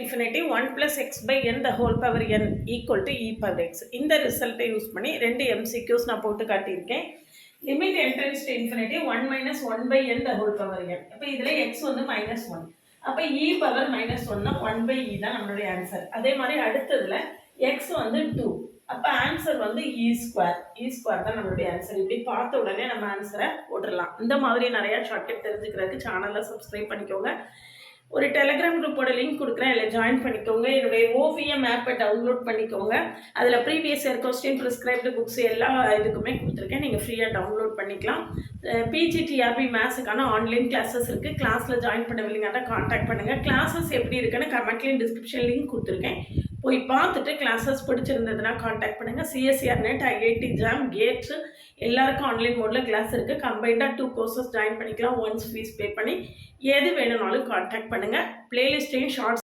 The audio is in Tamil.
infinity 1 plus x by n the whole power n equal to e power x. இந்த ரிசல்ட்டை யூஸ் பண்ணி ரெண்டு MCQs நான் போட்டு காட்டியிருக்கேன். Limit n tends to infinity 1 minus 1 by n the whole power n. அப்போ இதில் x வந்து minus 1. அப்போ e power minus 1னா 1 by e தான் நம்மளுடைய ஆன்சர். அதே மாதிரி அடுத்ததில் x வந்து 2. அப்போ ஆன்சர் வந்து e ஸ்கொயர் தான் நம்மளுடைய ஆன்சர். இப்படி பார்த்த உடனே நம்ம ஆன்சரை போட்டுடலாம். இந்த மாதிரி நிறையா ஷார்ட்கட் தெரிஞ்சுக்கிறதுக்கு சேனலை சப்ஸ்கிரைப் பண்ணிக்கோங்க. ஒரு டெலிகிராம் குரூப்போட லிங்க் கொடுக்குறேன், அதில் ஜாயின் பண்ணிக்கோங்க. என்னுடைய ஓவிஎம் ஆப்பை டவுன்லோட் பண்ணிக்கோங்க. அதில் previous year question prescribed books எல்லா இதுக்குமே கொடுத்துருக்கேன், நீங்கள் ஃப்ரீயாக டவுன்லோட் பண்ணிக்கலாம். பிஜிடிஆர்பி மேத்ஸுக்கான ஆன்லைன் கிளாஸஸ் இருக்குது. கிளாஸில் ஜாயின் பண்ணவில்லைங்கன்னா கான்டாக்ட் பண்ணுங்கள். கிளாஸஸ் எப்படி இருக்குன்னு கமெண்ட்லேயும் டிஸ்கிரிப்ஷன் லிங்க் கொடுத்துருக்கேன், போய் பார்த்துட்டு கிளாஸஸ் பிடிச்சிருந்ததுன்னா கான்டாக்ட் பண்ணுங்கள். CSCR net, IIT jam, Ghats எல்லாருக்கும் ஆன்லைன் மோடில் கிளாஸ் இருக்குது. கம்பைண்டாக 2 கோர்சஸ் ஜாயின் பண்ணிக்கலாம் ஒன்ஸ் ஃபீஸ் பே பண்ணி. எது வேணும்னாலும் கான்டாக்ட் பண்ணுங்கள். பிளேலிஸ்ட்டையும் ஷார்ட்ஸ்